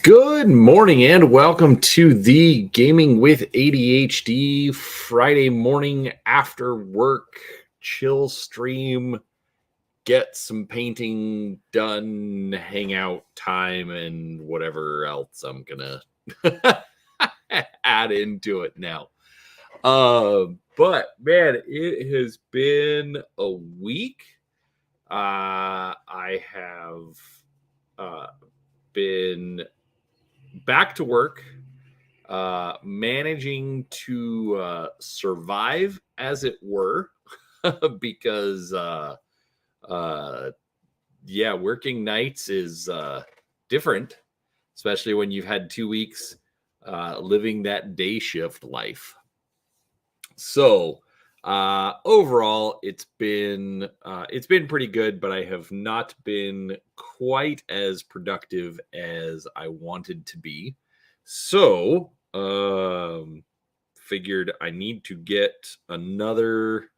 Good morning and welcome to the Gaming with ADHD Friday morning after work chill stream. Get some painting done, hangout time, and whatever else I'm gonna add into it now. But man, it has been a week. I have been back to work, managing to survive, as it were, because working nights is different, especially when you've had 2 weeks living that day shift life. So overall, it's been pretty good, but I have not been quite as productive as I wanted to be. So figured I need to get another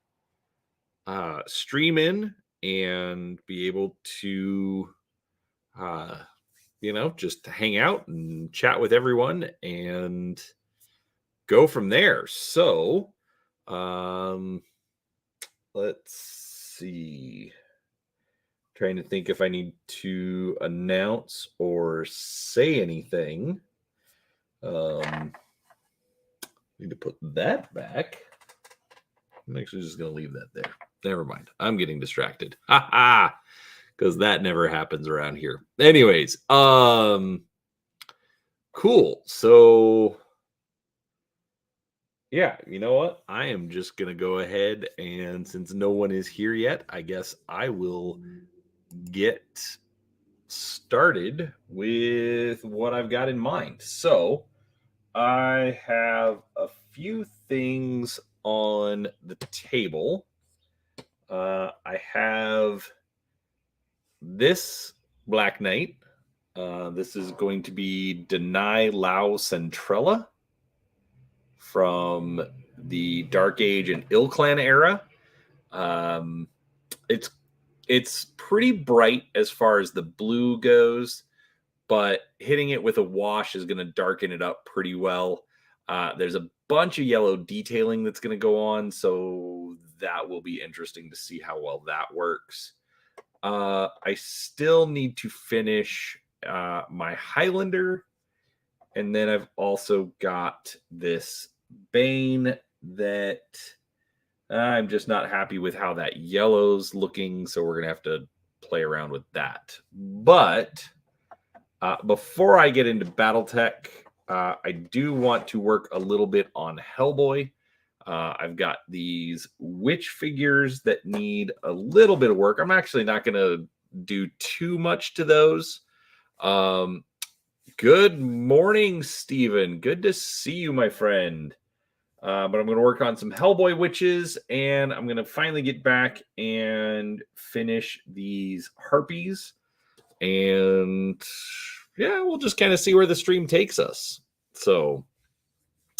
stream in and be able to just hang out and chat with everyone and go from there. So let's see. Trying to think if I need to announce or say anything. Need to put that back. I'm actually just going to leave that there. Never mind. I'm getting distracted. Ha ha! Because that never happens around here. Anyways, cool. So yeah, you know what? I am just going to go ahead and since no one is here yet, I guess I will get started with what I've got in mind. So I have a few things on the table. I have this Black Knight. This is going to be Deny Lao Centrella from the Dark Age and Ill Clan era. It's pretty bright as far as the blue goes, but hitting it with a wash is going to darken it up pretty well. There's a bunch of yellow detailing that's going to go on, so that will be interesting to see how well that works. I still need to finish my Highlander, and then I've also got this Bane that I'm just not happy with how that yellow's looking, so we're going to have to play around with that. But before I get into Battletech, I do want to work a little bit on Hellboy. I've got these witch figures that need a little bit of work. I'm actually not going to do too much to those. Good morning, Steven. Good to see you, my friend. But I'm going to work on some Hellboy witches, and I'm going to finally get back and finish these harpies. And yeah, we'll just kind of see where the stream takes us. So,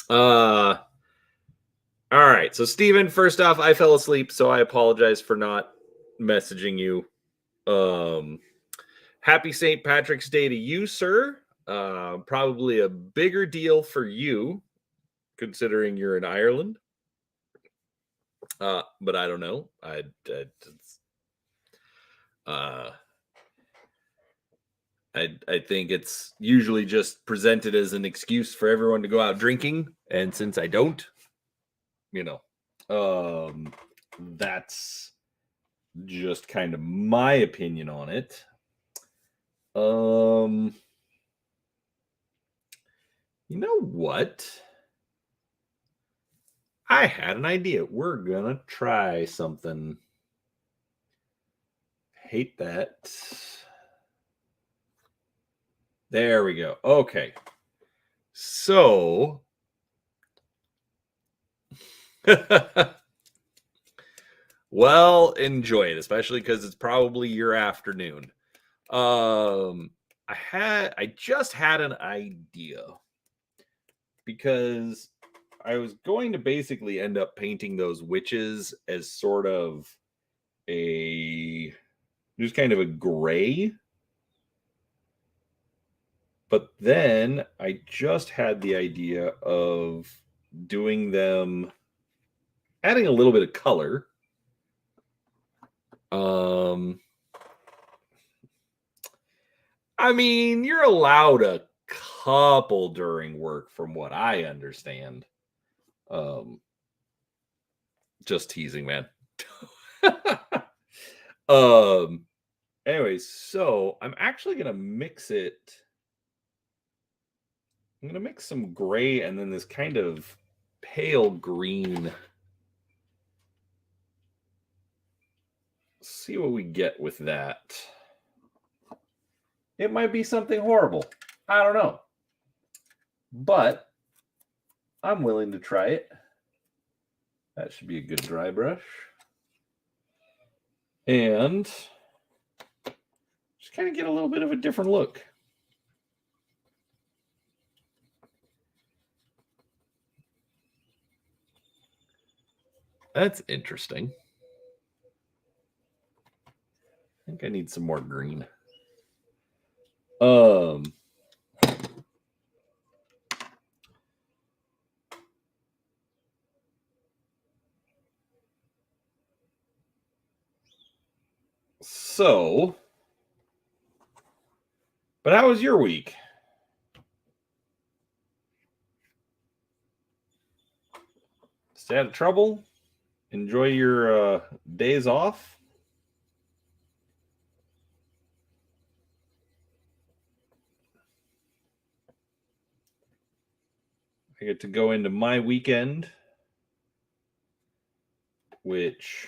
all right. So, Steven, first off, I fell asleep, so I apologize for not messaging you. Happy St. Patrick's Day to you, sir. Probably a bigger deal for you, considering you're in Ireland. But I don't know. I think it's usually just presented as an excuse for everyone to go out drinking. And since I don't, that's just kind of my opinion on it. You know what? I had an idea. We're gonna try something. Hate that. There we go. Okay. So well, enjoy it, especially because it's probably your afternoon. I just had an idea because I was going to basically end up painting those witches as sort of just kind of a gray. But then I just had the idea of doing them, adding a little bit of color. I mean, you're allowed a couple during work, from what I understand. Just teasing, man. Anyways, so I'm actually gonna mix it. I'm gonna mix some gray and then this kind of pale green. See what we get with that. It might be something horrible. I don't know. But I'm willing to try it. That should be a good dry brush. And just kind of get a little bit of a different look. That's interesting. I think I need some more green. So, but how was your week? Stay out of trouble? Enjoy your days off? I get to go into my weekend, which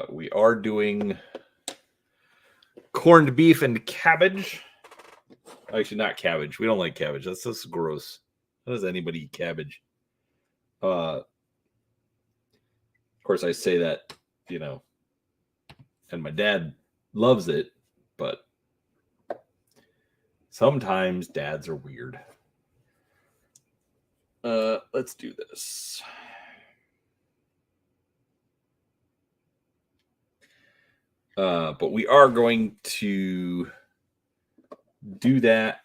we are doing corned beef and cabbage. Actually, not cabbage. We don't like cabbage. That's just gross. How does anybody eat cabbage? Of course, I say that, and my dad loves it, but sometimes dads are weird. Let's do this. But we are going to do that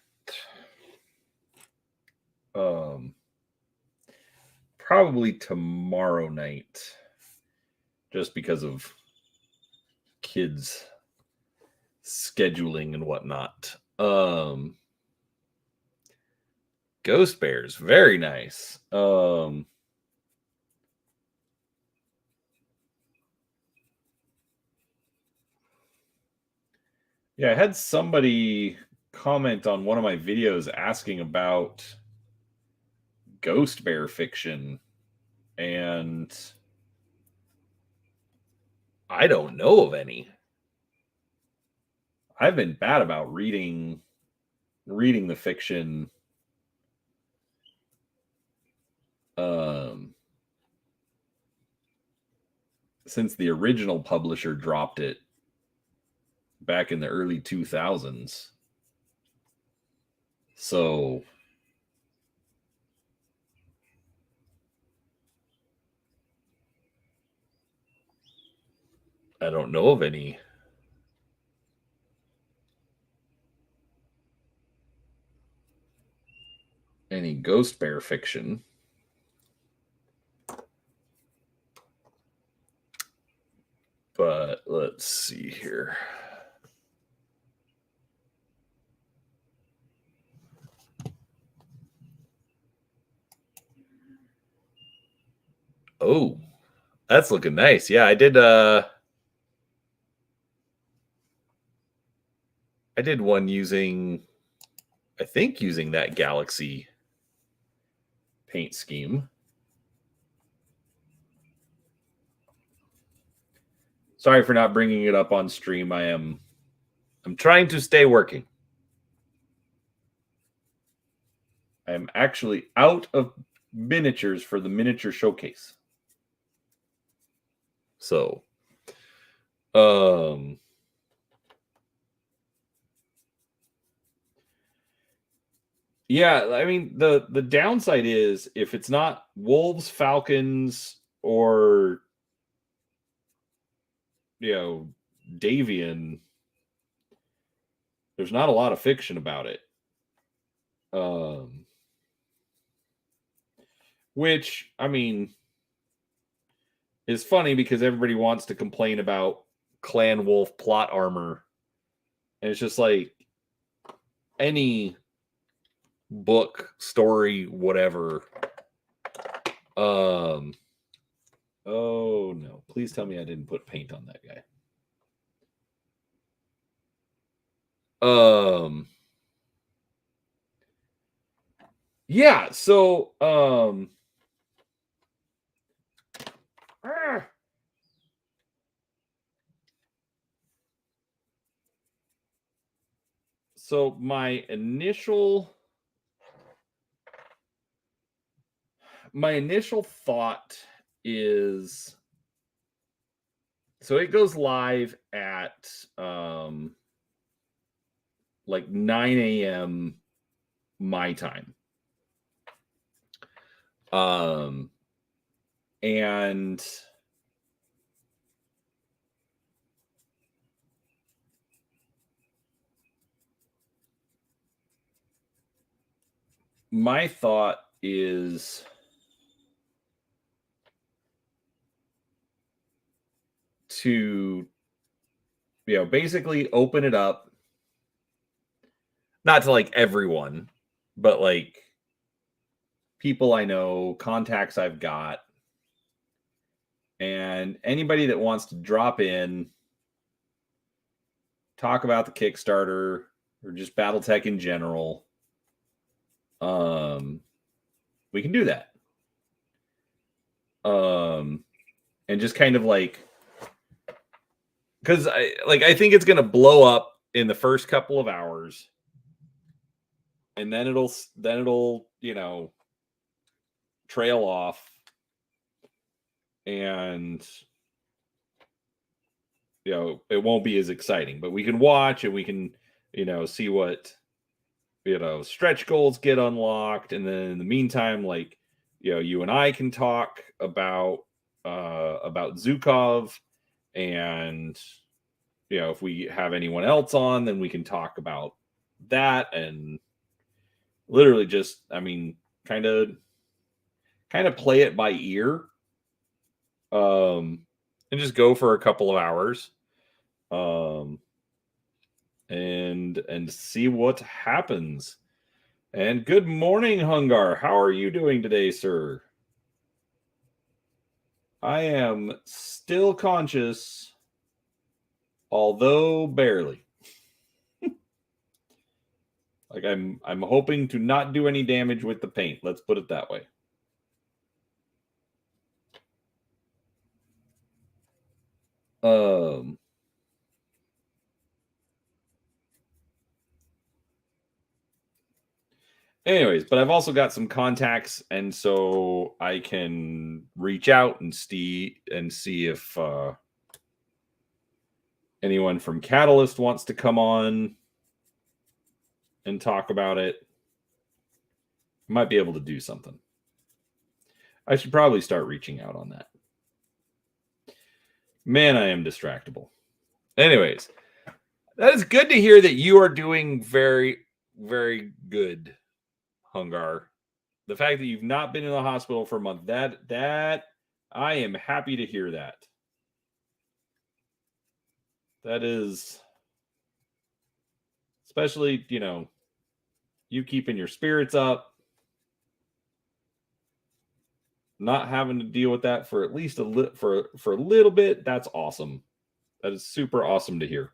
probably tomorrow night, just because of kids scheduling and whatnot. Ghost Bears, very nice. Yeah, I had somebody comment on one of my videos asking about Ghost Bear fiction, and I don't know of any. I've been bad about reading the fiction since the original publisher dropped it back in the early 2000s. So I don't know of any Ghost Bear fiction. But let's see here. Oh, that's looking nice. Yeah, I did one using that Galaxy paint scheme. Sorry for not bringing it up on stream. I'm trying to stay working. I'm actually out of miniatures for the miniature showcase. So, yeah, I mean the downside is if it's not wolves, falcons, or Davian, there's not a lot of fiction about it. Which, I mean, is funny because everybody wants to complain about Clan Wolf plot armor. And it's just like any book, story, whatever. Oh no. Please tell me I didn't put paint on that guy. Yeah, so so my initial thought is, so it goes live at like 9 a.m. my time. And my thought is to, basically open it up, not to like everyone, but like people I know, contacts I've got, and anybody that wants to drop in, talk about the Kickstarter or just BattleTech in general. We can do that. And just kind of like, because I think it's gonna blow up in the first couple of hours, and then it'll trail off, and it won't be as exciting. But we can watch and we can see what stretch goals get unlocked, and then in the meantime, like you and I can talk about Zukov, and if we have anyone else on, then we can talk about that, and literally just, I mean, kind of play it by ear, and just go for a couple of hours, and see what happens. And good morning, Hungar. How are you doing today, sir? I am still conscious, although barely. Like I'm hoping to not do any damage with the paint. Let's put it that way. Anyways, but I've also got some contacts, and so I can reach out and see if anyone from Catalyst wants to come on and talk about it. I might be able to do something. I should probably start reaching out on that. Man, I am distractible. Anyways, that is good to hear that you are doing very, very good, Hungar. The fact that you've not been in the hospital for a month, that I am happy to hear that. That is, especially, you keeping your spirits up, not having to deal with that for at least for a little bit. That's awesome. That is super awesome to hear.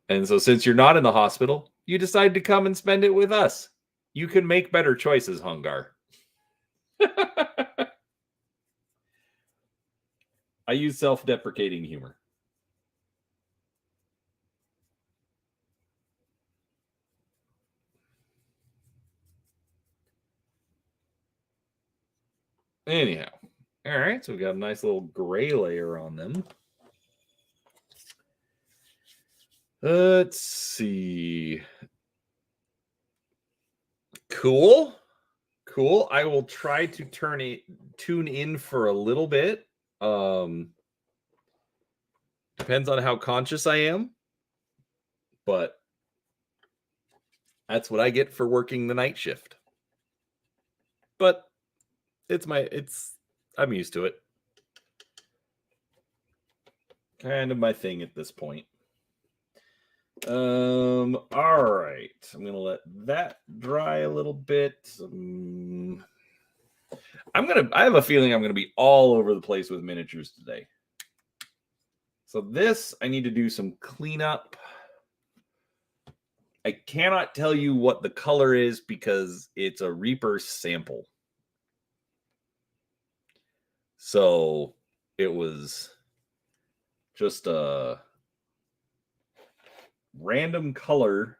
And so since you're not in the hospital, you decide to come and spend it with us. You can make better choices, Hungar. I use self-deprecating humor. Anyhow. All right, so we got a nice little gray layer on them. Let's see. Cool. I will try to tune in for a little bit. Depends on how conscious I am, but that's what I get for working the night shift. But I'm used to it. Kind of my thing at this point. All right. I'm gonna let that dry a little bit. I have a feeling I'm gonna be all over the place with miniatures today. So this, I need to do some cleanup. I cannot tell you what the color is because it's a Reaper sample. So it was just a random color,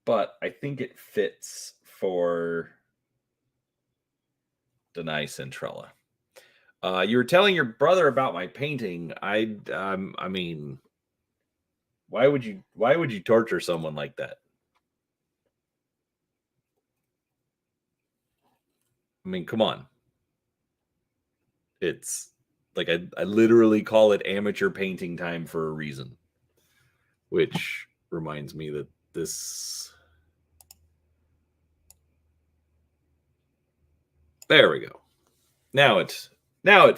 but I think it fits for Denai Centrella. You were telling your brother about my painting. I mean, why would you torture someone like that? I mean, come on. It's like I literally call it amateur painting time for a reason. Which reminds me that this. There we go. Now it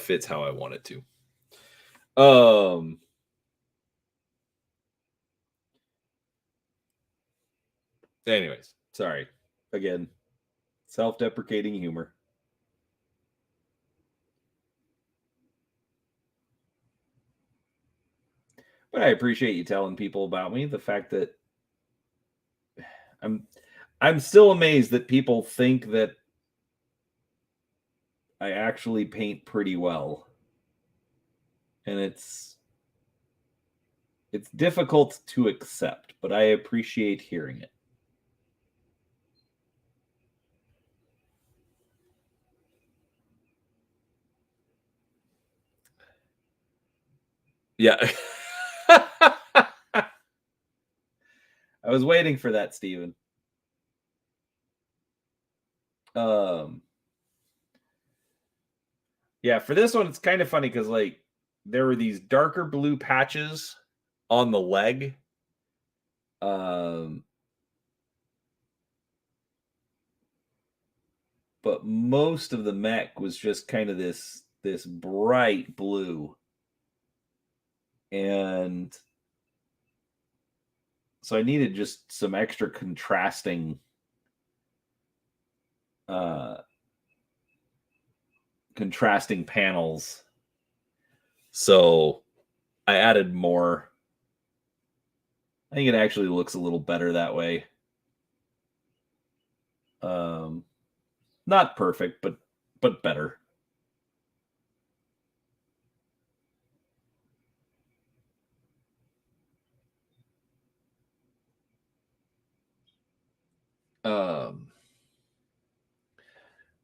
fits how I want it to. Anyways, sorry. Again, self-deprecating humor. But I appreciate you telling people about me. The fact that I'm still amazed that people think that I actually paint pretty well. And it's difficult to accept, but I appreciate hearing it. Yeah. I was waiting for that, Steven. Yeah, for this one, it's kind of funny because like there were these darker blue patches on the leg. But most of the mech was just kind of this bright blue. And so I needed just some extra contrasting panels. So I added more. I think it actually looks a little better that way. Not perfect, but better.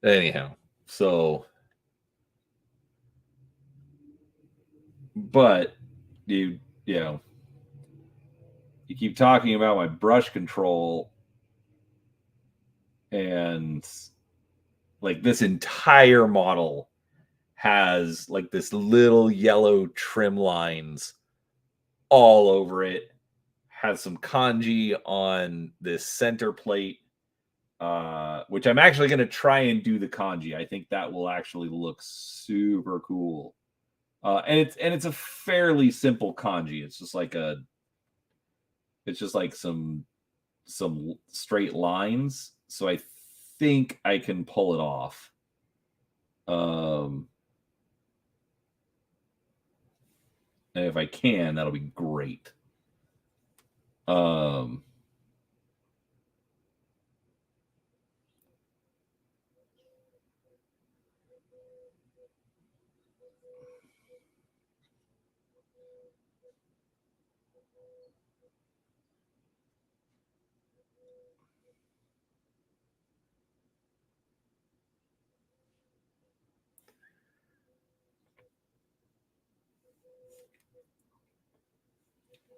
Anyhow, so but you know, you keep talking about my brush control, and like this entire model has like this little yellow trim lines all over it. Has some kanji on this center plate, which I'm actually going to try and do the kanji. I think that will actually look super cool. And it's a fairly simple kanji. It's just like some straight lines. So I think I can pull it off. And if I can, that'll be great.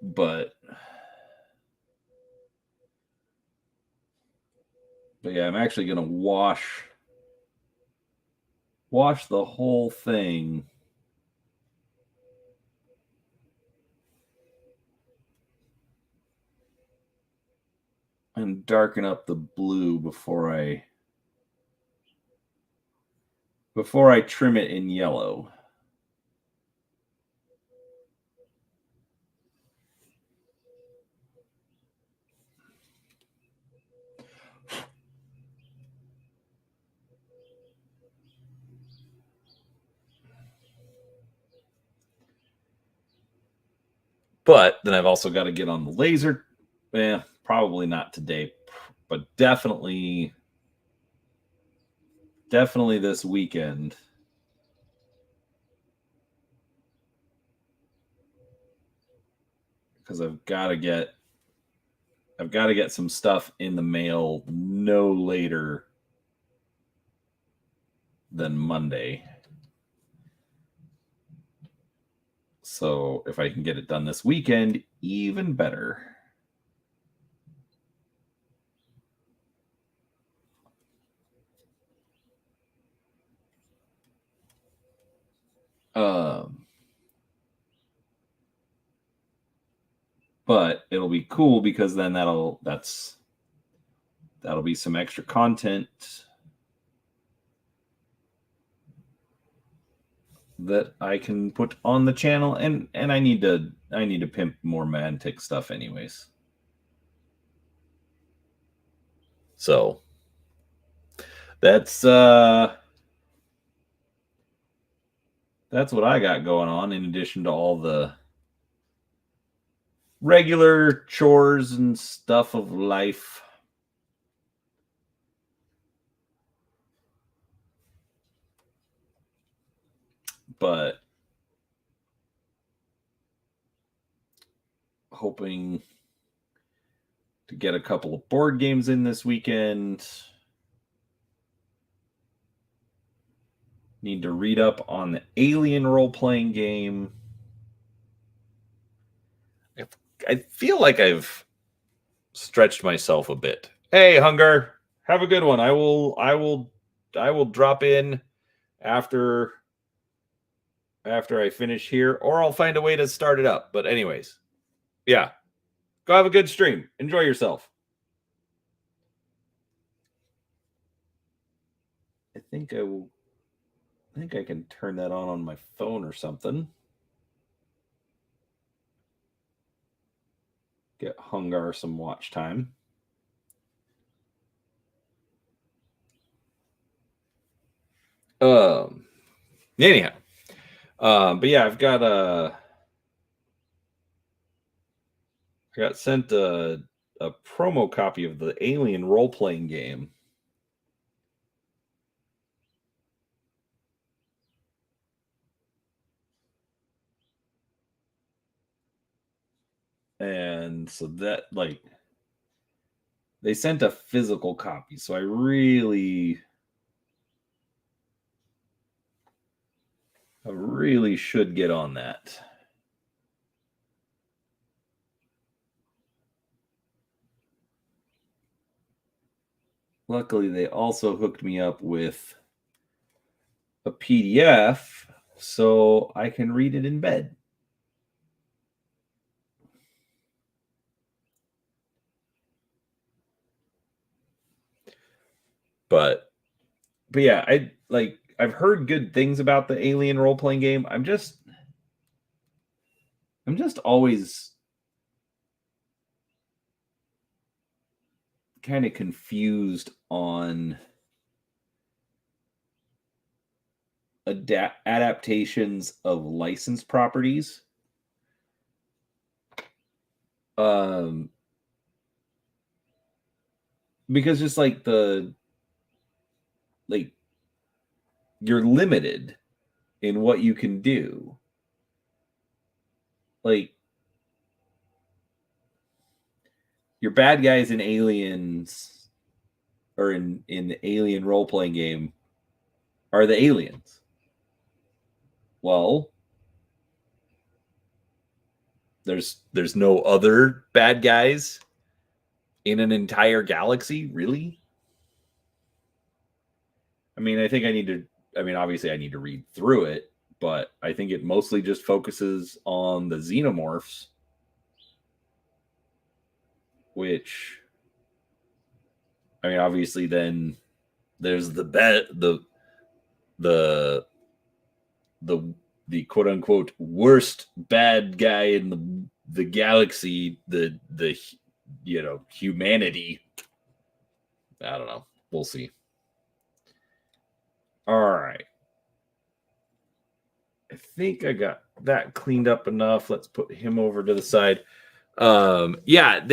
But yeah, I'm actually going to wash the whole thing and darken up the blue before I trim it in yellow. But then I've also got to get on the laser. Probably not today, but definitely this weekend. Because I've got to get some stuff in the mail no later than Monday. So if I can get it done this weekend, even better. But it'll be cool because then that'll be some extra content that I can put on the channel, and I need to pimp more Mantic stuff anyways. So that's what I got going on, in addition to all the regular chores and stuff of life. But hoping to get a couple of board games in this weekend. Need to read up on the Alien role-playing game. I feel like I've stretched myself a bit. Hey, Hunger, have a good one. I will drop in after I finish here, or I'll find a way to start it up. But anyways, yeah, go have a good stream. Enjoy yourself. I think I can turn that on my phone or something. Get Hungar some watch time. Anyhow, but yeah, I got sent a promo copy of the Alien role-playing game. And so that, like, they sent a physical copy, so I really should get on that. Luckily, they also hooked me up with a PDF so I can read it in bed. But yeah, I've heard good things about the Alien role-playing game. I'm just always kind of confused on adaptations of licensed properties. Because just like you're limited in what you can do. Like, your bad guys in Aliens, or in the Alien role-playing game, are the aliens. Well, there's no other bad guys in an entire galaxy, really? I mean, obviously I need to read through it, but I think it mostly just focuses on the xenomorphs, which I mean, obviously, then there's the the quote unquote worst bad guy in the galaxy, the humanity. I don't know. We'll see. All right. I think I got that cleaned up enough. Let's put him over to the side. Yeah,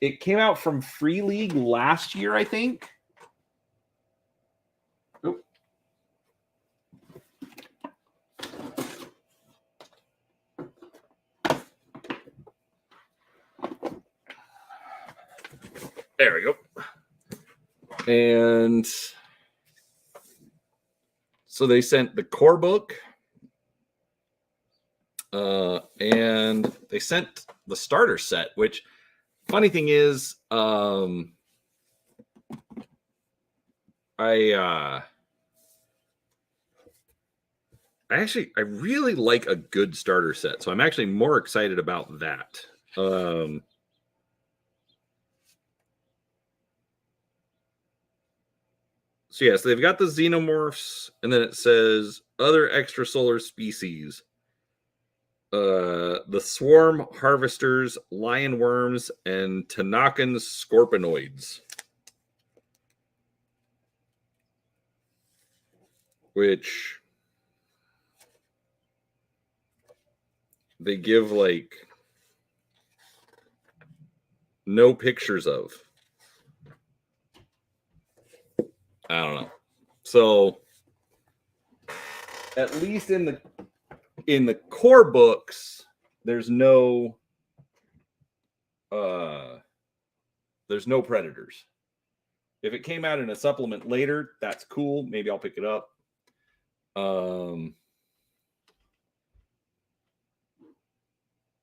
it came out from Free League last year, I think. Oop. There we go. And so they sent the core book, and they sent the starter set, which funny thing is, I really like a good starter set, so I'm actually more excited about that. So they've got the xenomorphs, and then it says other extrasolar species. The swarm harvesters, lion worms, and Tanakan scorpionoids. Which they give like no pictures of. I don't know. So at least in the core books, there's no predators. If it came out in a supplement later, that's cool. Maybe I'll pick it up.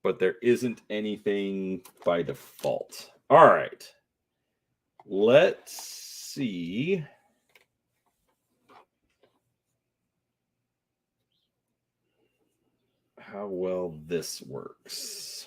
But there isn't anything by default. All right. Let's see how well this works.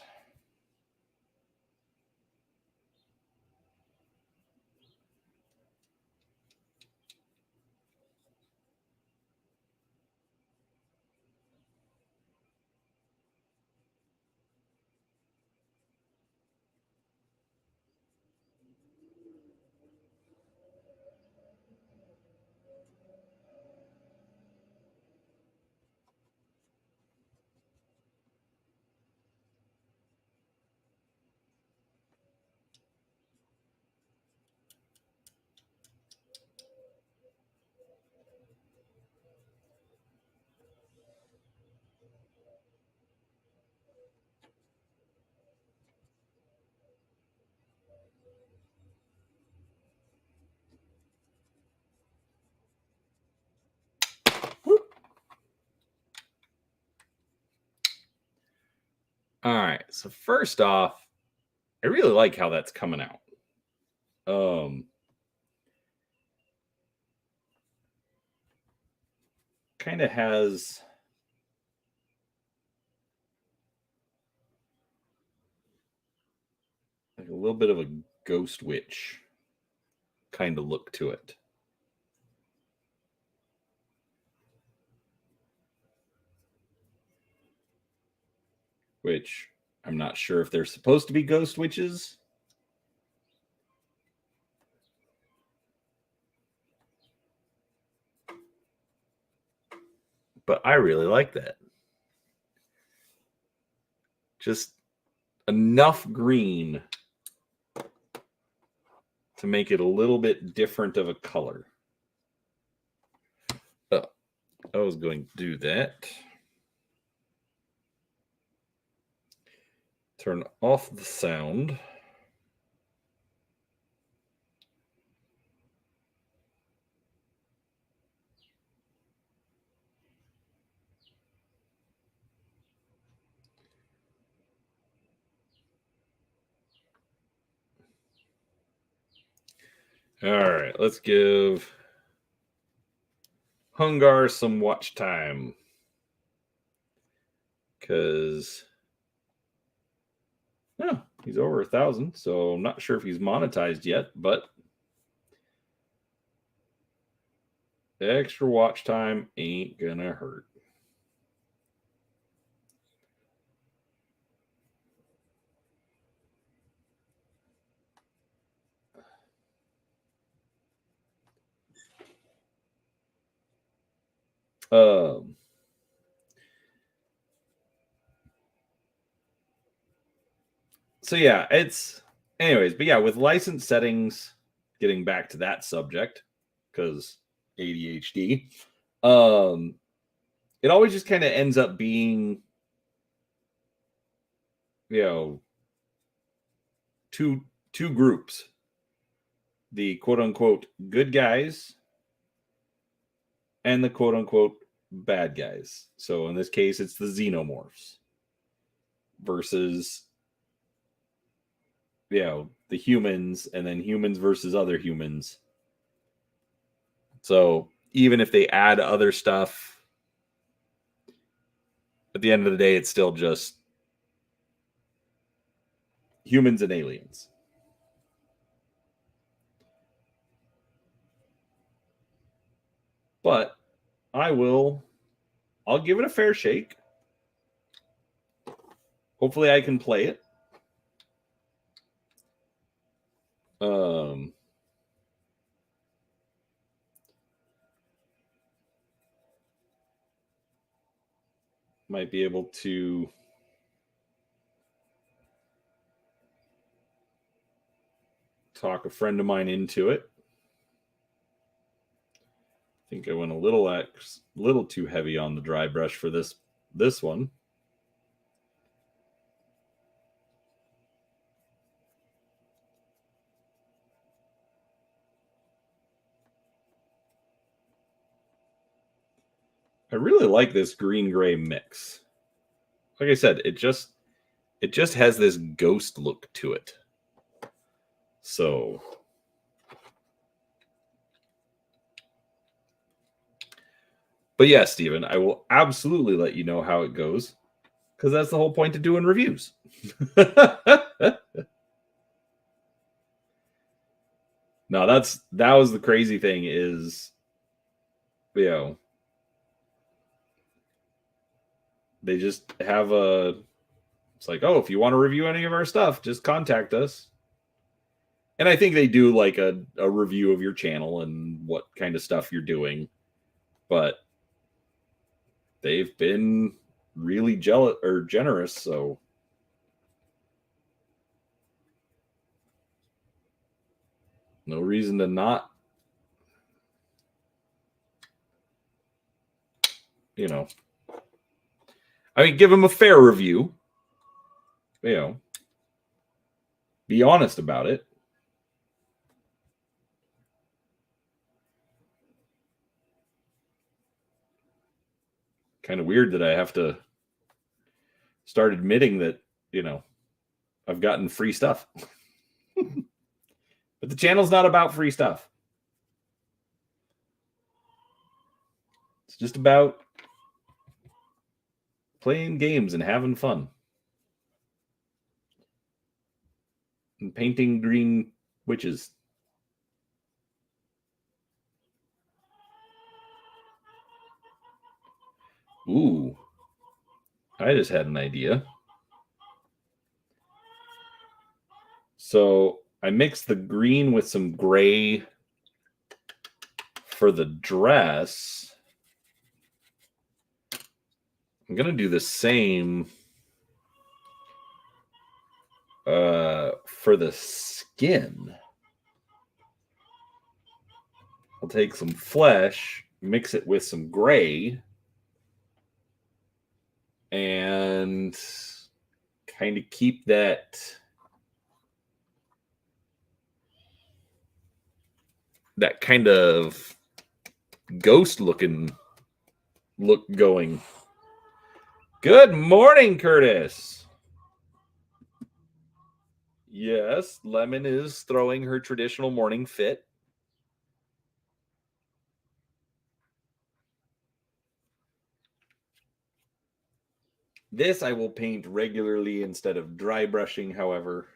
All right. So first off, I really like how that's coming out. Kind of has like a little bit of a ghost witch kind of look to it. Which I'm not sure if they're supposed to be ghost witches. But I really like that. Just enough green to make it a little bit different of a color. Oh, I was going to do that. Turn off the sound. All right, let's give Hungar some watch time. Because he's over 1,000, so I'm not sure if he's monetized yet, but Extra watch time ain't gonna hurt. Um, so yeah, anyways, but yeah, with license settings, getting back to that subject, because ADHD, it always just kind of ends up being, you know, two groups. The quote unquote good guys and the quote unquote bad guys. So in this case, it's the xenomorphs versus, the humans, and then humans versus other humans. So even if they add other stuff, at the end of the day, it's still just humans and aliens. But I'll give it a fair shake. Hopefully I can play it. Might be able to talk a friend of mine into it. I think I went a little too heavy on the dry brush for this one. I really like this green-gray mix. Like I said, it just has this ghost look to it. So, but yeah, Steven, I will absolutely let you know how it goes, because that's the whole point of doing reviews. No, that was the crazy thing is, they just have it's like, oh, if you want to review any of our stuff, just contact us. And I think they do like a review of your channel and what kind of stuff you're doing. But they've been really generous, so no reason to not, I mean, give them a fair review, be honest about it. Kind of weird that I have to start admitting that, I've gotten free stuff. But the channel's not about free stuff. It's just about playing games and having fun. And painting green witches. Ooh. I just had an idea. So I mixed the green with some gray for the dress. I'm going to do the same for the skin. I'll take some flesh, mix it with some gray, and kind of keep that kind of ghost looking look going. Good morning, Curtis. Yes, Lemon is throwing her traditional morning fit. This I will paint regularly instead of dry brushing, however.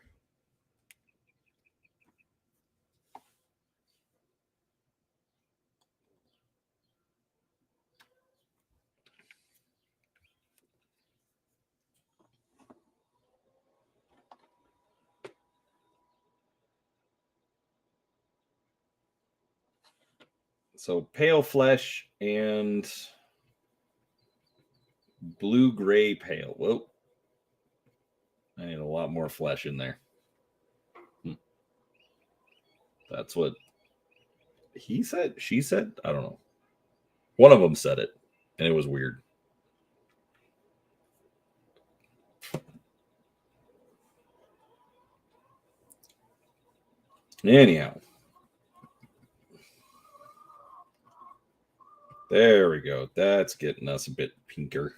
So pale flesh and blue-gray pale. Whoa. I need a lot more flesh in there. That's what he said. She said? I don't know. One of them said it, and it was weird. Anyhow. There we go. That's getting us a bit pinker.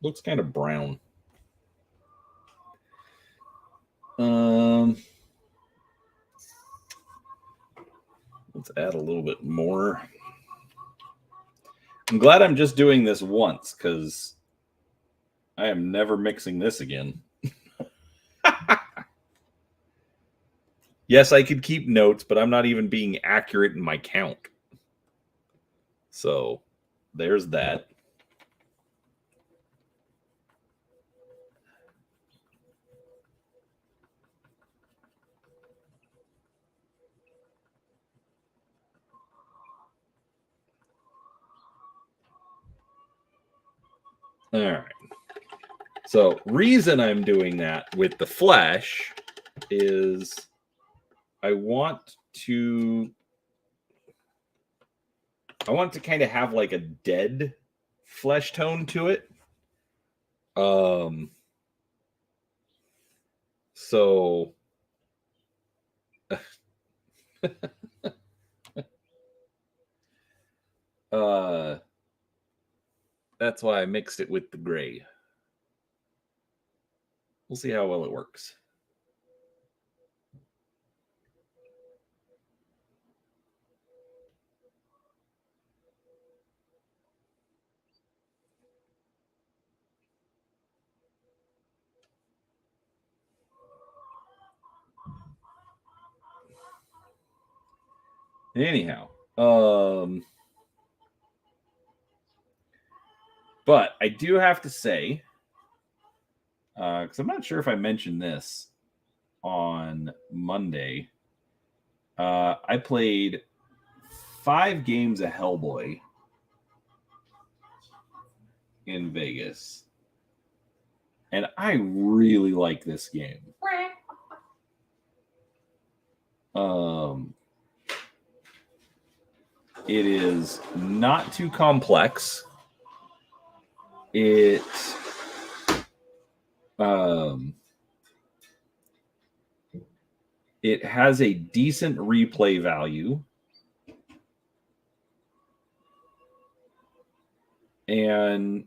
Looks kind of brown. Let's add a little bit more. I'm glad I'm just doing this once because I am never mixing this again. Yes, I could keep notes, but I'm not even being accurate in my count. So there's that. All right. So reason I'm doing that with the flesh is I want to kind of have like a dead flesh tone to it. So that's why I mixed it with the gray. We'll see how well it works. Anyhow, but I do have to say, because I'm not sure if I mentioned this on Monday, I played 5 games of Hellboy in Vegas, and I really like this game. It is not too complex. It has a decent replay value, and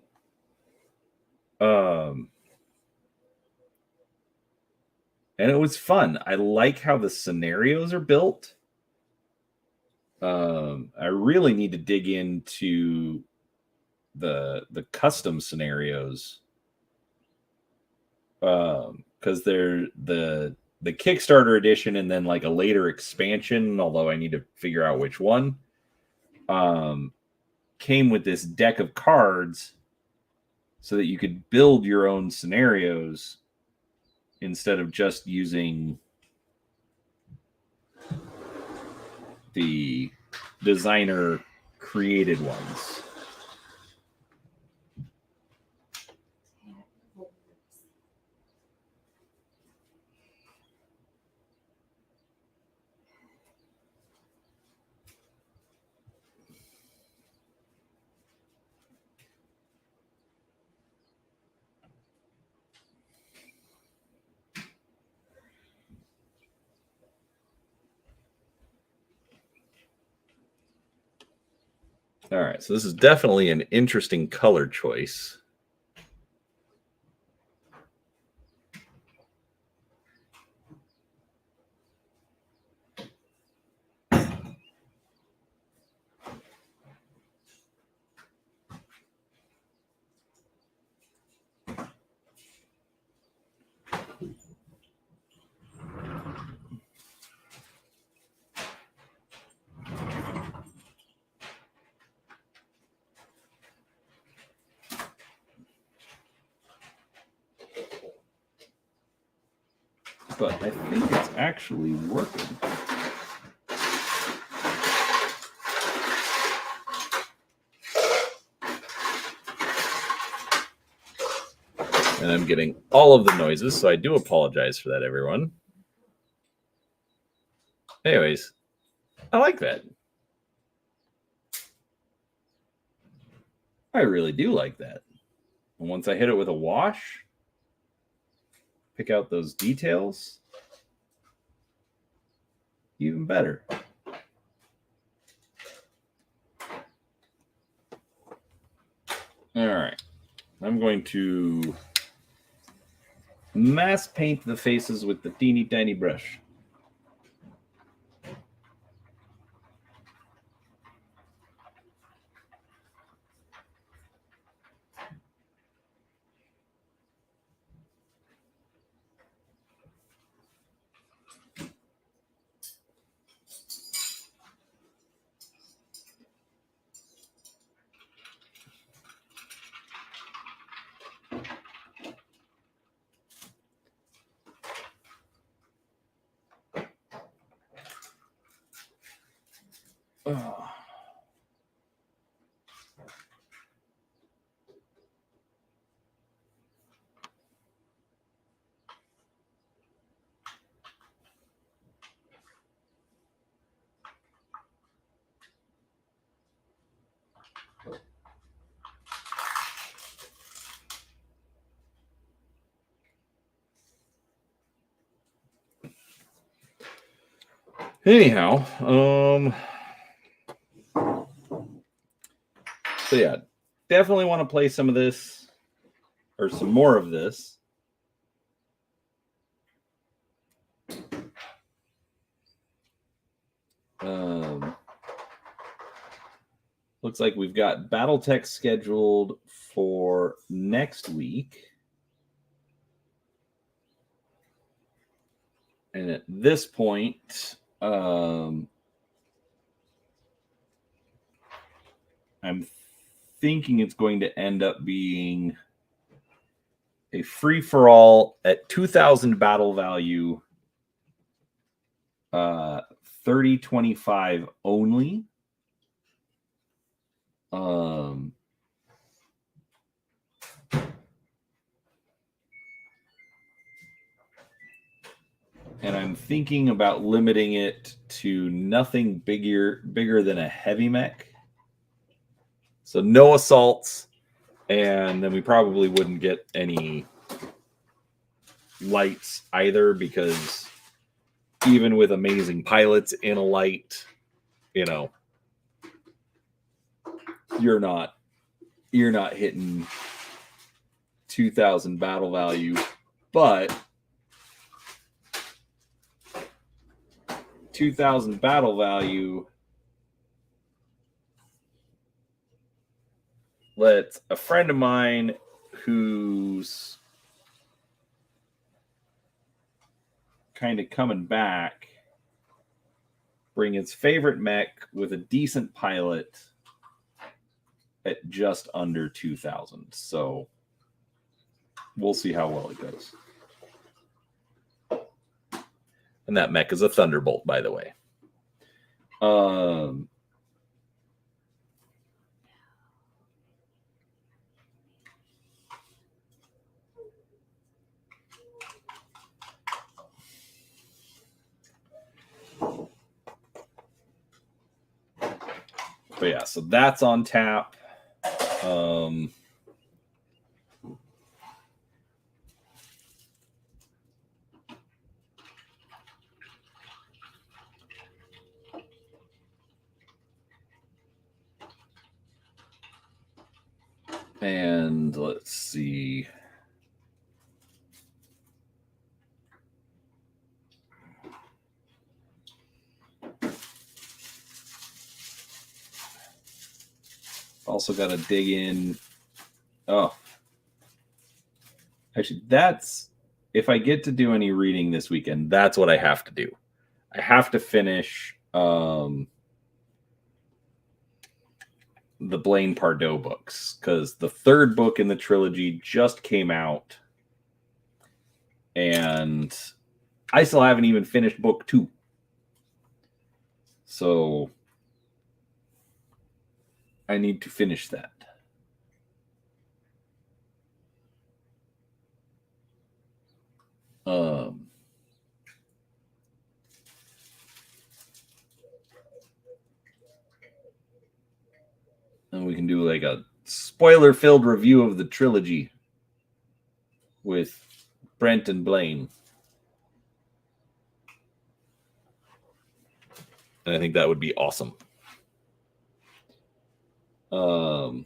it was fun. I like how the scenarios are built. I really need to dig into the custom scenarios, because they're the Kickstarter edition and then like a later expansion, although I need to figure out which one, came with this deck of cards so that you could build your own scenarios instead of just using the designer created ones. All right, so this is definitely an interesting color choice. but I think it's actually working. And I'm getting all of the noises, so I do apologize for that, everyone. Anyways, I like that. I really do like that. And once I hit it with a wash, pick out those details, even better. All right. I'm going to mass paint the faces with the teeny tiny brush. Oh. Anyhow, so yeah, definitely want to play some of this or some more of this. Looks like we've got Battletech scheduled for next week. And at this point, I'm thinking it's going to end up being a free-for-all at 2,000 battle value, 3025 only. And I'm thinking about limiting it to nothing bigger than a heavy mech. So no assaults, and then we probably wouldn't get any lights either, because even with amazing pilots in a light, you know, you're not hitting 2,000 battle value, but 2,000 battle value lets a friend of mine who's kind of coming back bring his favorite mech with a decent pilot at just under 2,000. So we'll see how well it goes. And that mech is a Thunderbolt, by the way. But yeah, so that's on tap. And let's see. Also got to dig in. Oh, actually, that's if I get to do any reading this weekend, that's what I have to do. I have to finish the Blaine Pardoe books, because the third book in the trilogy just came out, and I still haven't even finished book 2. So I need to finish that. And we can do like a spoiler-filled review of the trilogy with Brent and Blaine. And I think that would be awesome. I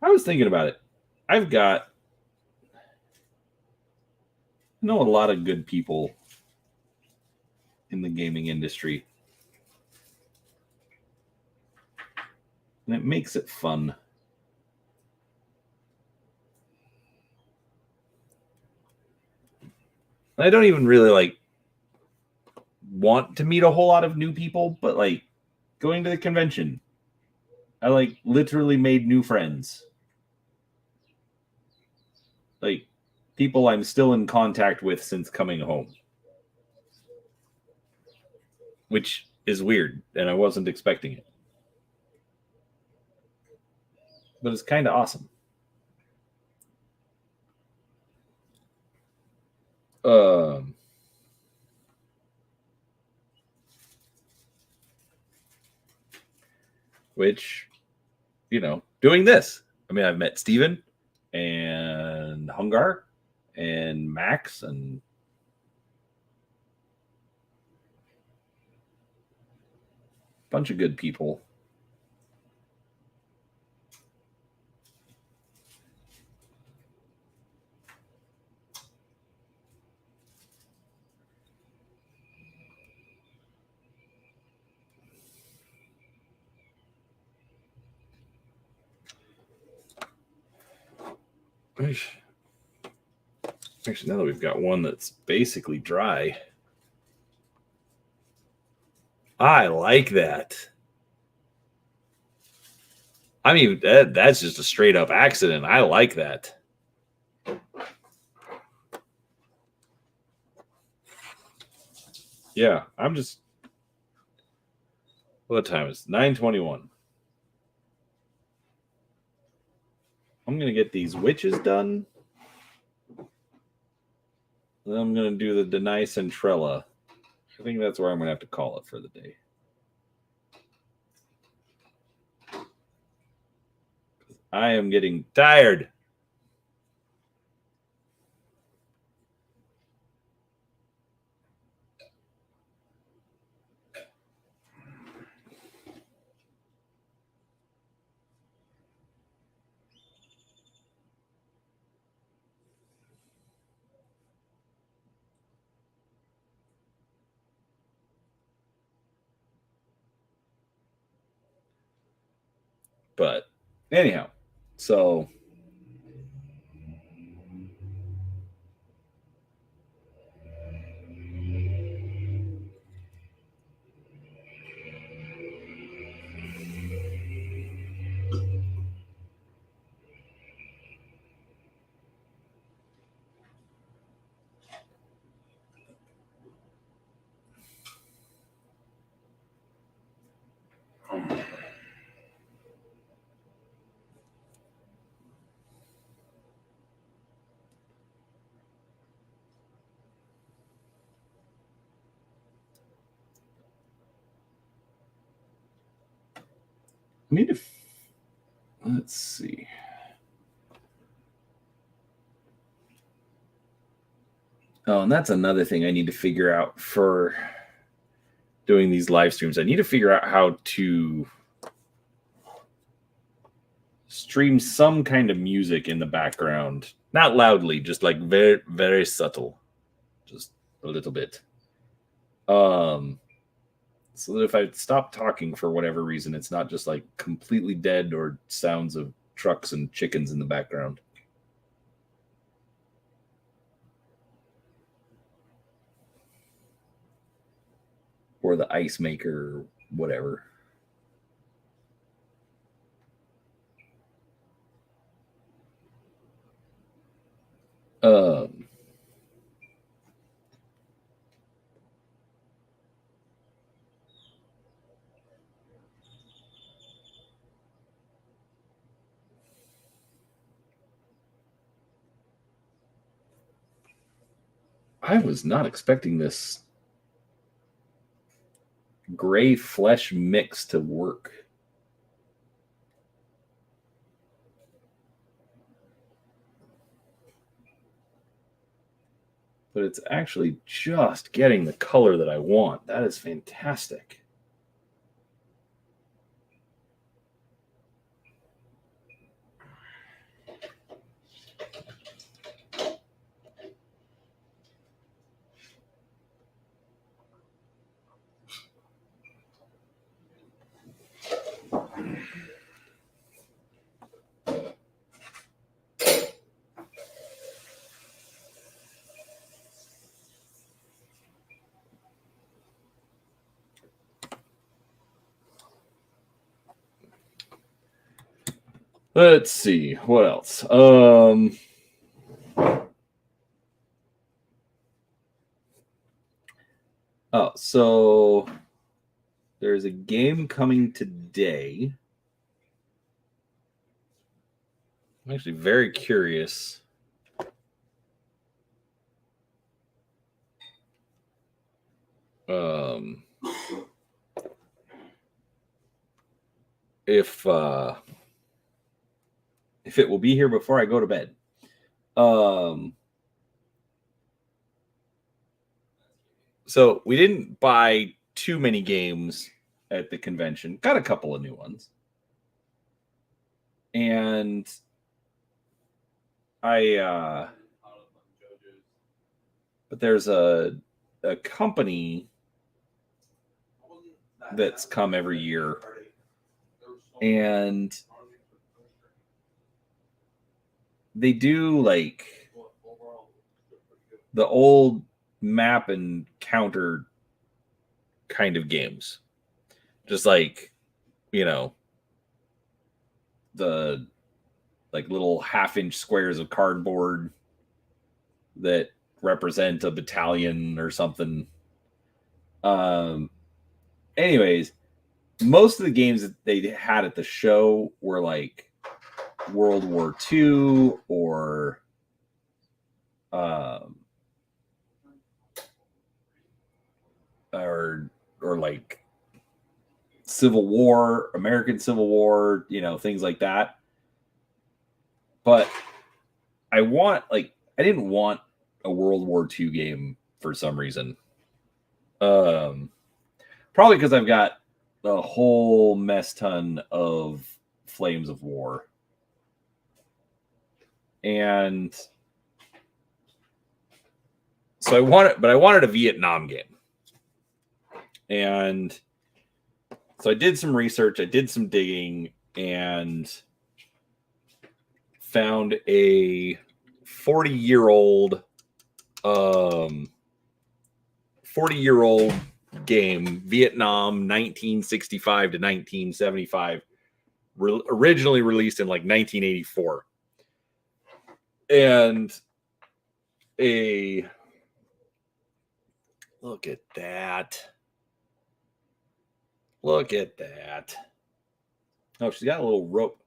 was thinking about it. I know a lot of good people in the gaming industry. And it makes it fun. I don't even really want to meet a whole lot of new people, but going to the convention, I literally made new friends. People I'm still in contact with since coming home. Which is weird, and I wasn't expecting it. But it's kind of awesome. Which, doing this. I mean, I've met Steven and Hungar and Max and a bunch of good people. Actually, now that we've got one that's basically dry, I like that. I mean, that's just a straight up accident. I like that. Yeah, I'm just. What time is it? 9:21. I'm gonna get these witches done. Then I'm gonna do the Denai Centrella. I think that's where I'm gonna have to call it for the day. I am getting tired. But anyhow, so I need to. Let's see. Oh, and that's another thing I need to figure out for doing these live streams. I need to figure out how to stream some kind of music in the background. Not loudly, just very, very subtle. Just a little bit. So that if I stop talking for whatever reason, it's not just completely dead or sounds of trucks and chickens in the background. Or the ice maker or whatever. I was not expecting this gray flesh mix to work. But it's actually just getting the color that I want. That is fantastic. Let's see what else. Oh, so there's a game coming today. I'm actually very curious. If it will be here before I go to bed. So we didn't buy too many games at the convention. Got a couple of new ones. And but there's a company that's come every year, and they do like the old map and counter kind of games, just like, you know, the like little half-inch squares of cardboard that represent a battalion or something. Anyways, most of the games that they had at the show were like World War II or like Civil War, American Civil War, you know, things like that. But I didn't want a World War II game for some reason. Probably because I've got a whole mess ton of Flames of War. And so I wanted a Vietnam game. And so I did some research, I did some digging, and found a 40-year-old game, Vietnam 1965 to 1975, originally released in like 1984. And look at that. Look at that. Oh, she's got a little rope.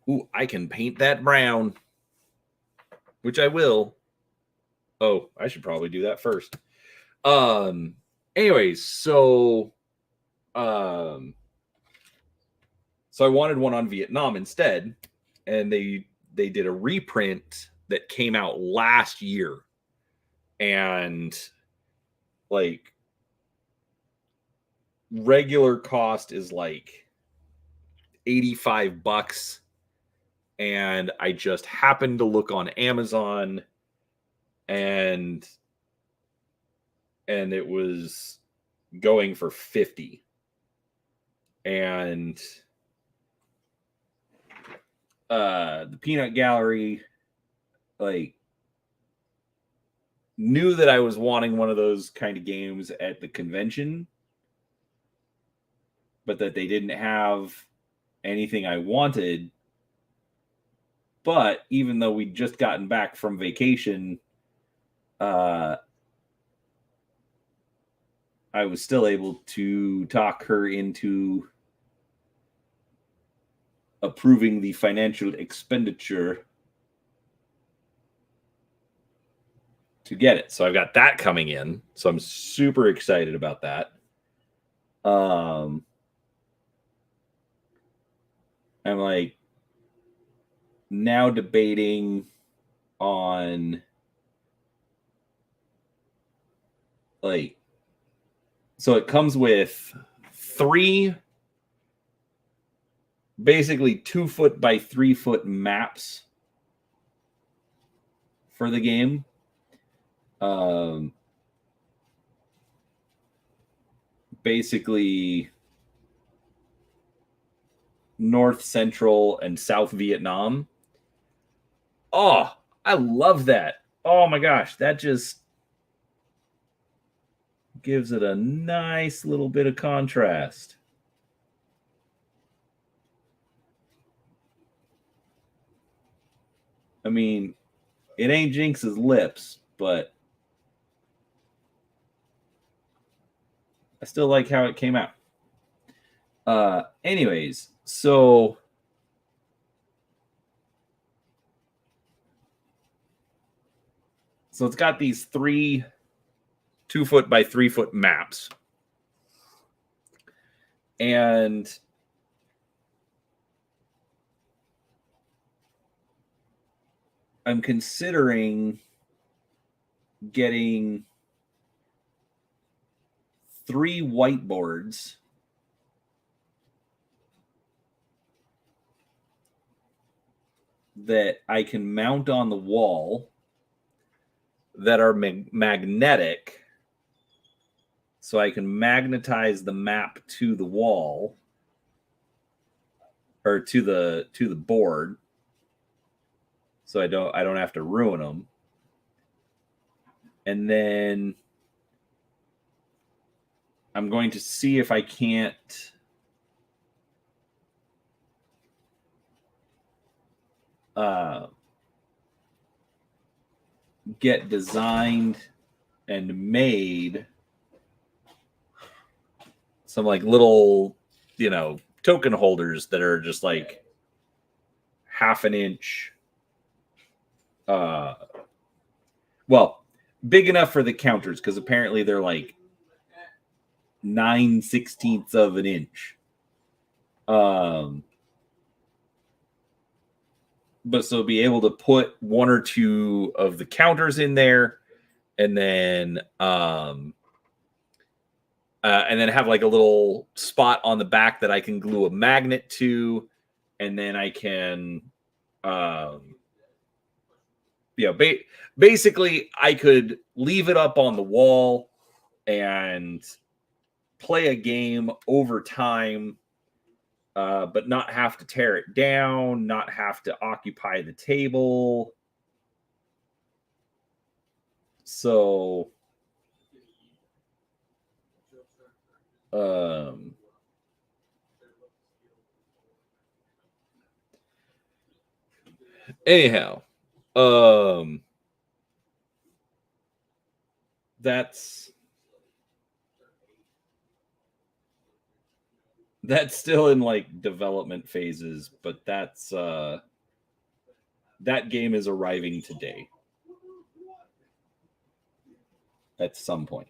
Ooh, I can paint that brown, which I will. Oh, I should probably do that first. Anyways, so I wanted one on Vietnam instead, and they did a reprint that came out last year, and like regular cost is like $85, and I just happened to look on Amazon, and it was going for $50. And the Peanut Gallery like knew that I was wanting one of those kind of games at the convention, but that they didn't have anything I wanted. But even though we'd just gotten back from vacation, I was still able to talk her into approving the financial expenditure to get it. So I've got that coming in. So I'm super excited about that. I'm like now debating on like, so it comes with 3 basically 2 foot by 3 foot maps for the game. Basically North, Central, and South Vietnam. Oh, I love that. Oh my gosh, that just gives it a nice little bit of contrast. I mean, it ain't Jinx's lips, but I still like how it came out. Anyways, so it's got these 3 2 foot by 3 foot maps. And I'm considering getting 3 whiteboards that I can mount on the wall that are magnetic, so I can magnetize the map to the wall or to the board, so I don't have to ruin them. And then I'm going to see if I can't get designed and made some like little, token holders that are just like half an inch. Well, big enough for the counters, because apparently they're like 9/16 of an inch. But so be able to put 1 or 2 of the counters in there, and then have like a little spot on the back that I can glue a magnet to, and then I can, basically I could leave it up on the wall and play a game over time, but not have to tear it down, not have to occupy the table. So, anyhow, that's still in like development phases, but that's that game is arriving today at some point.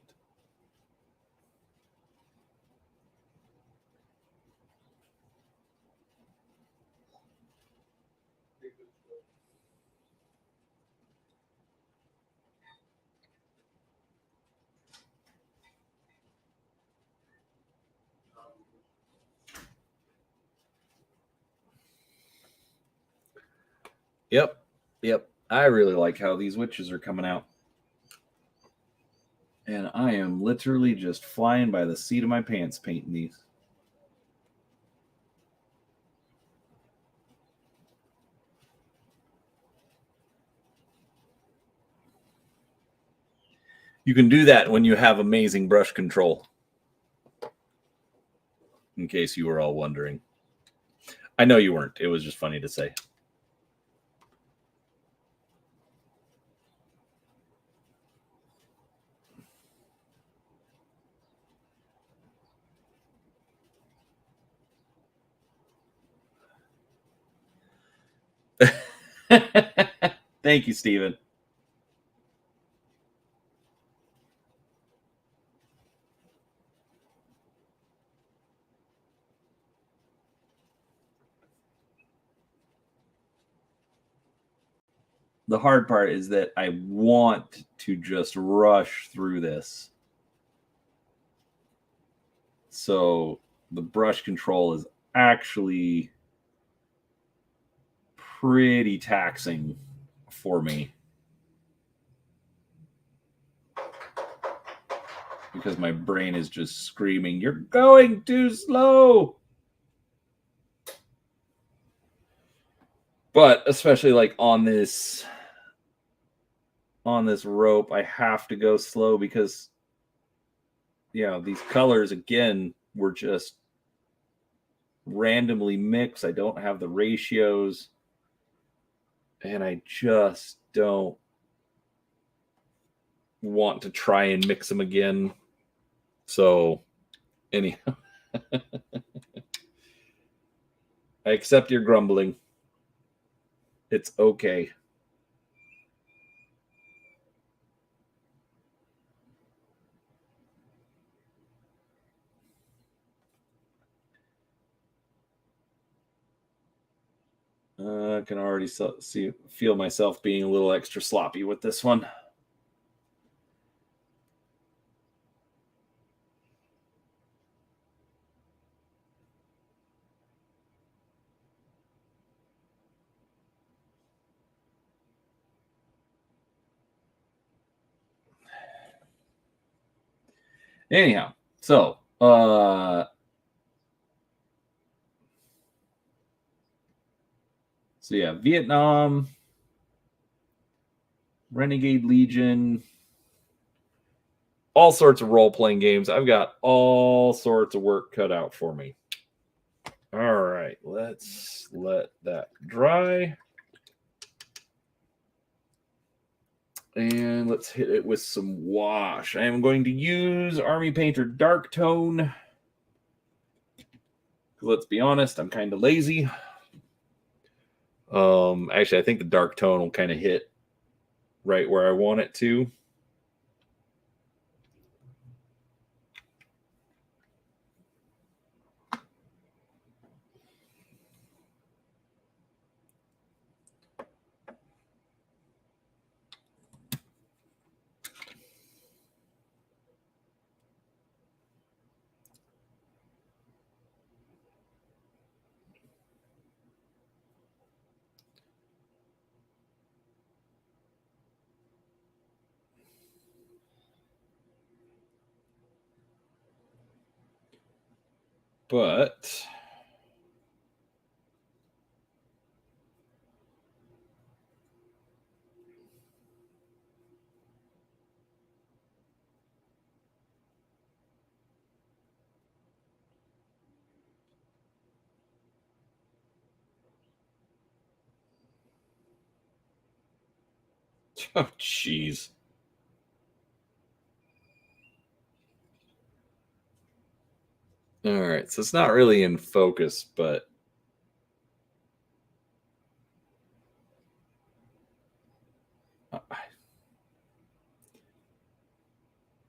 Yep. I really like how these witches are coming out. And I am literally just flying by the seat of my pants painting these. You can do that when you have amazing brush control, in case you were all wondering. I know you weren't. It was just funny to say. Thank you, Stephen. the hard part is that I want to just rush through this. So the brush control is actually pretty taxing for me because my brain is just screaming, "You're going too slow." But especially like on this rope, I have to go slow because these colors again were just randomly mixed. I don't have the ratios and I just don't want to try and mix them again. So anyhow, I accept your grumbling. It's okay. I can already feel myself being a little extra sloppy with this one. Anyhow, so yeah, Vietnam, Renegade Legion, all sorts of role-playing games. I've got all sorts of work cut out for me. All right, let's let that dry. And let's hit it with some wash. I am going to use Army Painter Dark Tone. Let's be honest, I'm kind of lazy. Actually, I think the dark tone will kind of hit right where I want it to. But oh, jeez. All right, so it's not really in focus, but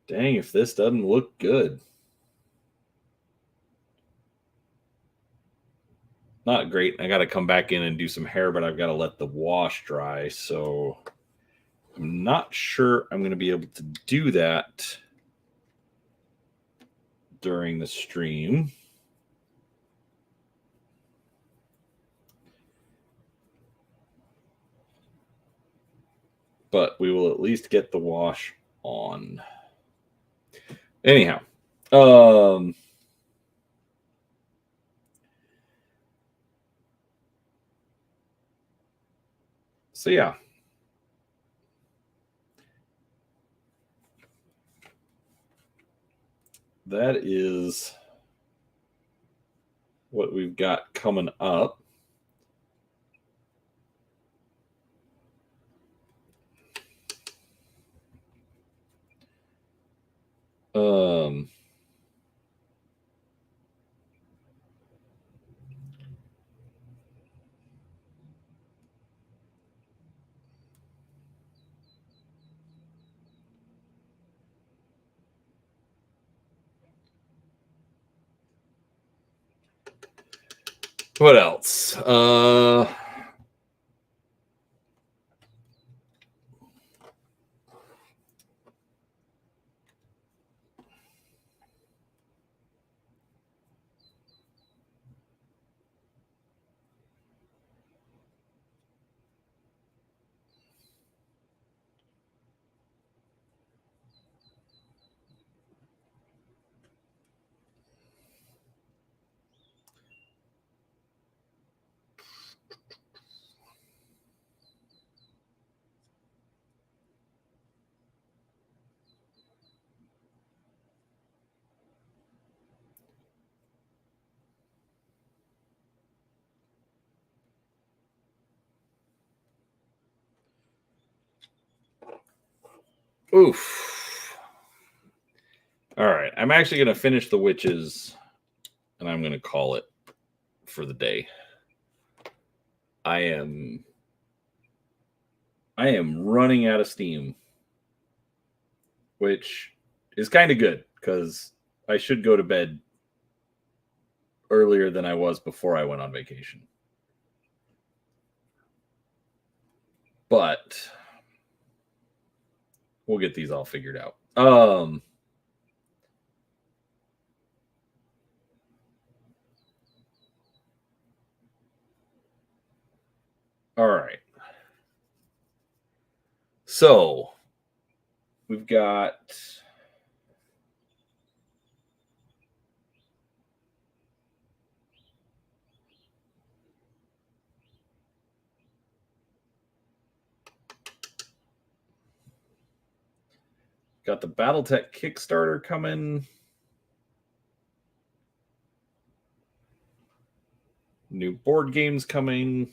dang, if this doesn't look good. Not great. I got to come back in and do some hair, but I've got to let the wash dry. So I'm not sure I'm going to be able to do that during the stream. But we will at least get the wash on. Anyhow, so yeah, that is what we've got coming up. What else? Oof. All right. I'm actually going to finish the witches and I'm going to call it for the day. I am running out of steam, which is kind of good because I should go to bed earlier than I was before I went on vacation. But we'll get these all figured out. All right. So we've got the BattleTech Kickstarter coming. New board games coming.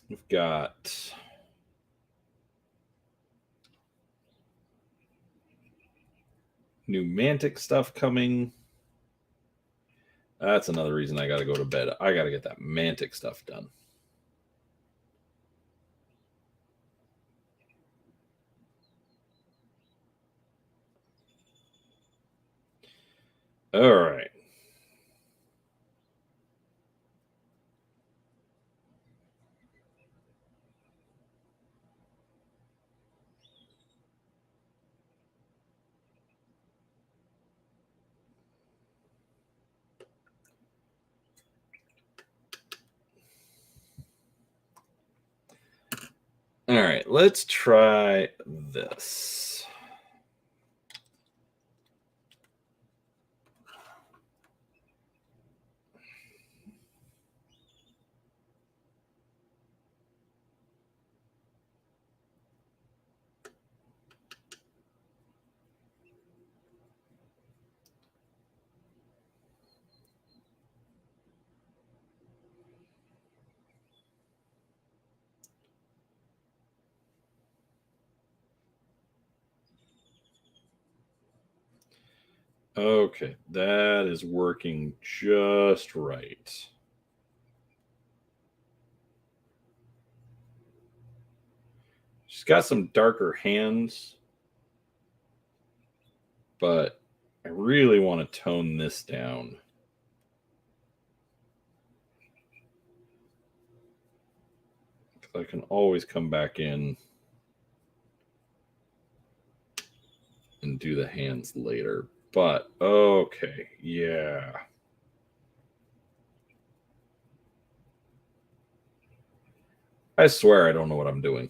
We've got new Mantic stuff coming. That's another reason I got to go to bed. I got to get that Mantic stuff done. All right. All right, let's try this. Okay, that is working just right. She's got some darker hands, but I really want to tone this down. I can always come back in and do the hands later. But okay, yeah. I swear I don't know what I'm doing.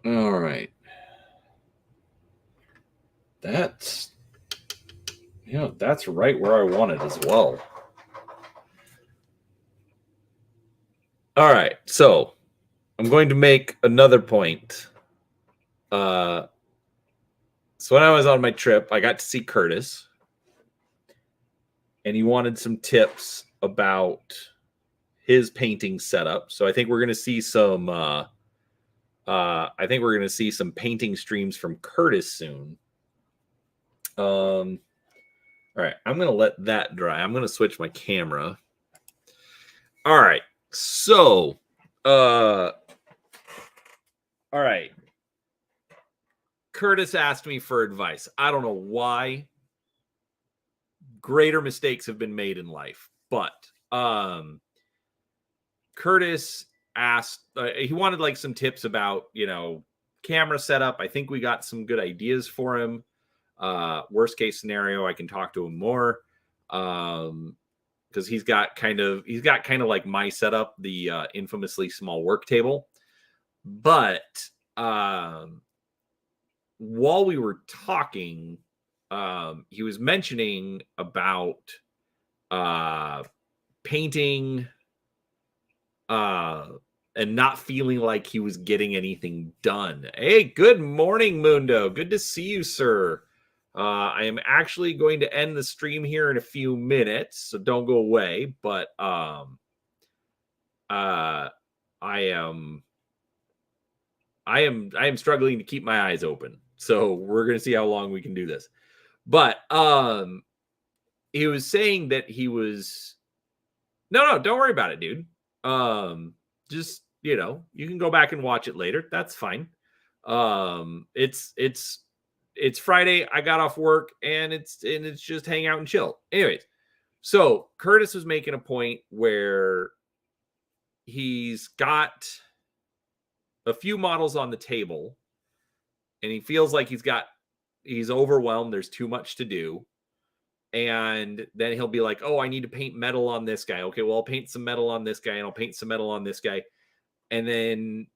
All right. That's that's right where I want it as well. All right. So I'm going to make another point. So when I was on my trip, I got to see Curtis, and he wanted some tips about his painting setup. So I think we're going to see some. I think we're going to see some painting streams from Curtis soon. All right, I'm going to let that dry. I'm going to switch my camera. All right, so, all right. Curtis asked me for advice. I don't know why. Greater mistakes have been made in life, but Curtis asked, he wanted like some tips about, camera setup. I think we got some good ideas for him. Worst case scenario, I can talk to him more. Because he's got kind of like my setup, the infamously small work table. But while we were talking, he was mentioning about painting and not feeling like he was getting anything done. Hey, good morning, Mundo. Good to see you, sir. I am actually going to end the stream here in a few minutes, so don't go away. But I am struggling to keep my eyes open. So we're gonna see how long we can do this. But he was saying that he was no, don't worry about it, dude. Just you can go back and watch it later. That's fine. It's Friday. I got off work and it's just hang out and chill. Anyways, so Curtis was making a point where he's got a few models on the table and he feels like he's overwhelmed. There's too much to do. And then he'll be like, oh, I need to paint metal on this guy. Okay, well, I'll paint some metal on this guy and I'll paint some metal on this guy. And then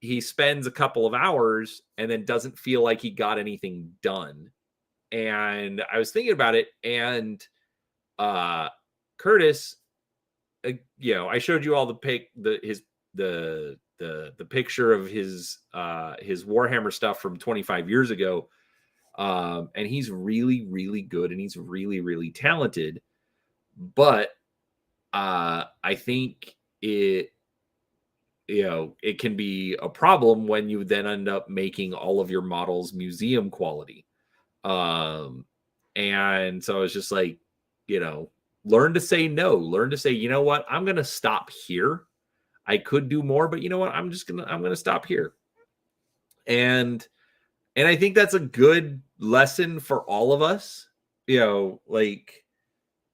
he spends a couple of hours and then doesn't feel like he got anything done. And I was thinking about it, and Curtis, I showed you all the picture of his Warhammer stuff from 25 years ago. And he's really, really good and he's really, really talented. But I think it can be a problem when you then end up making all of your models museum quality. And so it's just like, learn to say no, learn to say, you know what, I'm going to stop here. I could do more, but you know what, I'm going to stop here. And I think that's a good lesson for all of us, like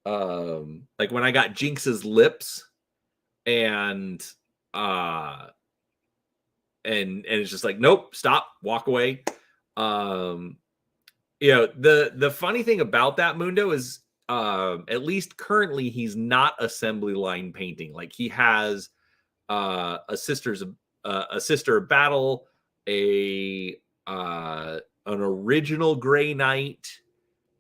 when I got Jinx's lips and it's just like, nope, stop, walk away. The funny thing about that, Mundo, is at least currently he's not assembly line painting. Like he has a sister of battle, an original Grey Knight,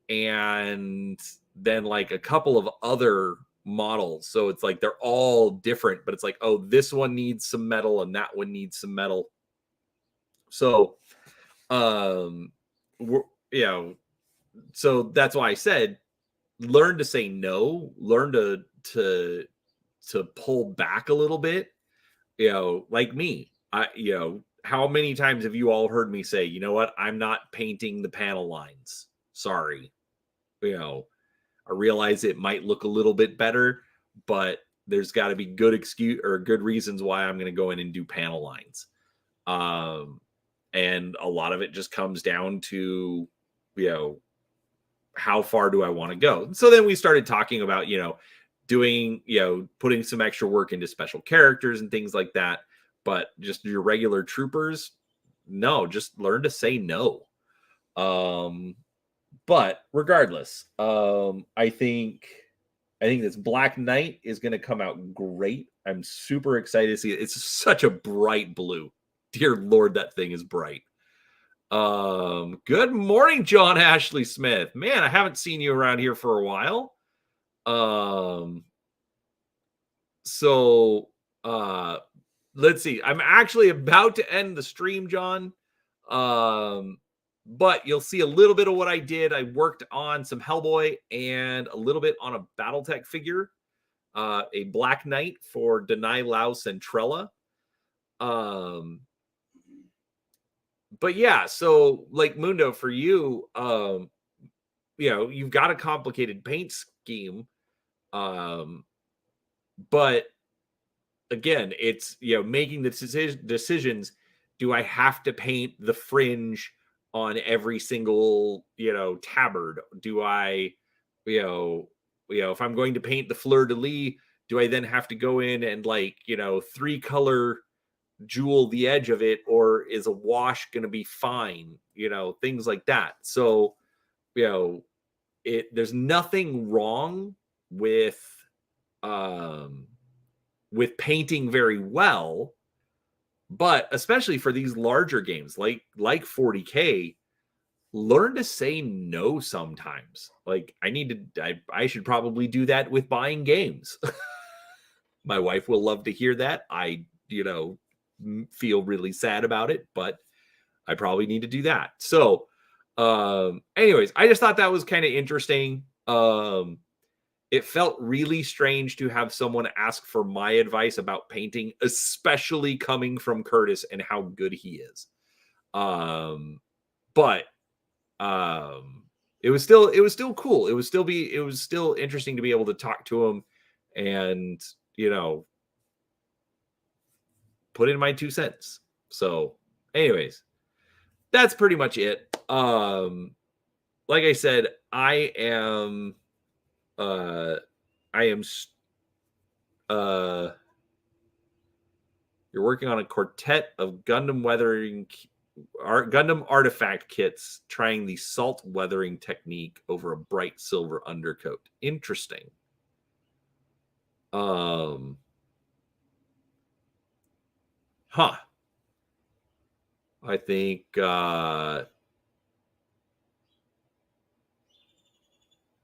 and then like a couple of other models. So it's like they're all different, but it's like, oh, this one needs some metal and that one needs some metal. So so that's why I said learn to say no, learn to pull back a little bit. Like me, how many times have you all heard me say, you know what, I'm not painting the panel lines, sorry. I realize it might look a little bit better, but there's got to be good excuse or good reasons why I'm going to go in and do panel lines. And a lot of it just comes down to, how far do I want to go? So then we started talking about, doing, putting some extra work into special characters and things like that. But just your regular troopers, no, just learn to say no. But regardless, I think this Black Knight is going to come out great. I'm super excited to see it. It's such a bright blue. Dear Lord, that thing is bright. Good morning, John Ashley Smith. Man, I haven't seen you around here for a while. So let's see. I'm actually about to end the stream, John. But you'll see a little bit of what I did. I worked on some Hellboy and a little bit on a Battletech figure, a Black Knight for Denai Lau Centrella. But yeah, so like Mundo, for you, you've got a complicated paint scheme. But again, it's, making the decisions. Do I have to paint the fringe on every single, tabard? Do I, if I'm going to paint the fleur de lis, Do I then have to go in and, like, 3-color jewel the edge of it, or is a wash going to be fine? Things like that. So, there's nothing wrong with um painting very well, but especially for these larger games like 40K, learn to say no sometimes. Like, I should probably do that with buying games. My wife will love to hear that. I feel really sad about it, but I probably need to do that. So anyways, I just thought that was kind of interesting. It felt really strange to have someone ask for my advice about painting, especially coming from Curtis and how good he is. But it was still cool. It was still interesting to be able to talk to him and, put in my 2 cents. So anyways, that's pretty much it. Like I said, I am uh you're working on a quartet of Gundam artifact kits, trying the salt weathering technique over a bright silver undercoat. Interesting. I think you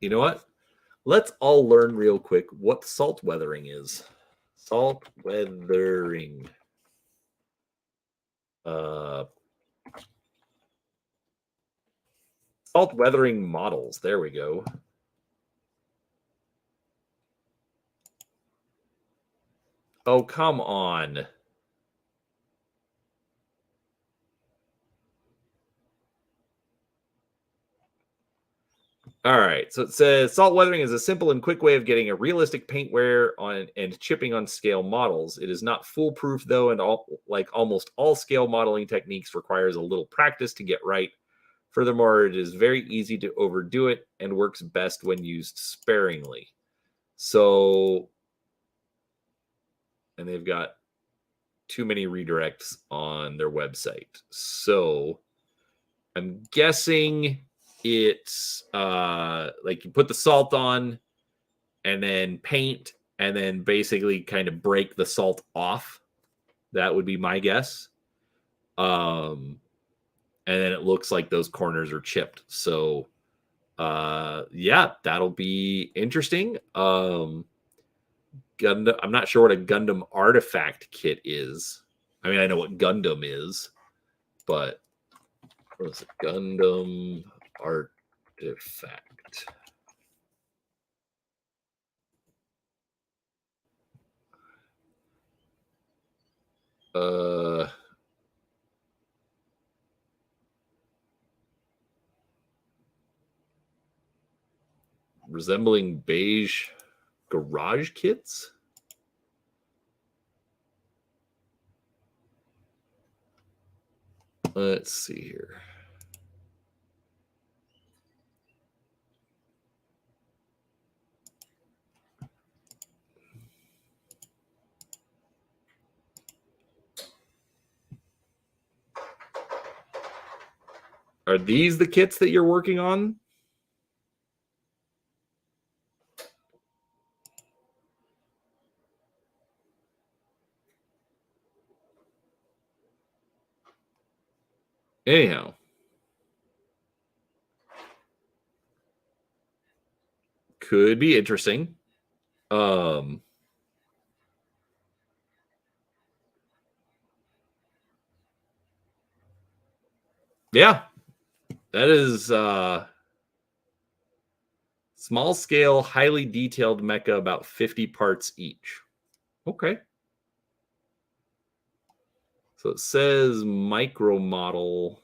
know what? Let's all learn real quick what salt weathering is. Salt weathering. Salt weathering models. There we go. Oh, come on. All right. So it says salt weathering is a simple and quick way of getting a realistic paint wear on and chipping on scale models. It is not foolproof, though, and like almost all scale modeling techniques requires a little practice to get right. Furthermore, it is very easy to overdo it and works best when used sparingly. So, and they've got too many redirects on their website. So I'm guessing it's like you put the salt on and then paint and then basically kind of break the salt off. That would be my guess. And then it looks like those corners are chipped. So yeah, that'll be interesting. Gundam, I'm not sure what a Gundam artifact kit is. I mean, I know what Gundam is, but what is a Gundam artifact? Resembling beige garage kits? Let's see here. Are these the kits that you're working on? Anyhow. Could be interesting. Yeah. That is small scale, highly detailed mecha, about 50 parts each. Okay. So it says micro model.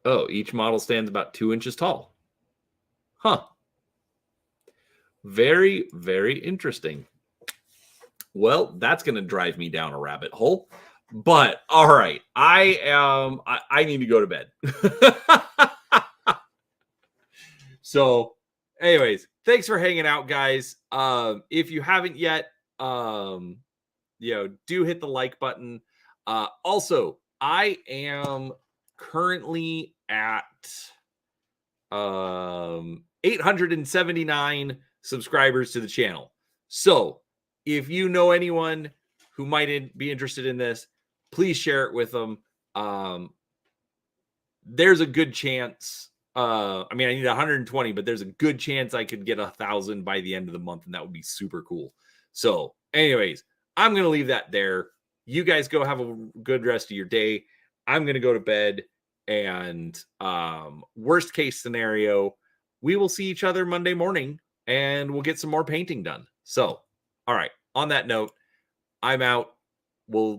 Oh, each model stands about 2 inches tall. Huh. Very, very interesting. Well, that's going to drive me down a rabbit hole. But all right, I need to go to bed. So Anyways, thanks for hanging out, guys. If you haven't yet, do hit the like button. Also, I am currently at 879 subscribers to the channel. So if you know anyone who might be interested in this, please share it with them. There's a good chance. I need 120, but there's a good chance I could get 1,000 by the end of the month, and that would be super cool. So, anyways, I'm gonna leave that there. You guys go have a good rest of your day. I'm gonna go to bed, and worst case scenario, we will see each other Monday morning, and we'll get some more painting done. So, all right. On that note, I'm out. We'll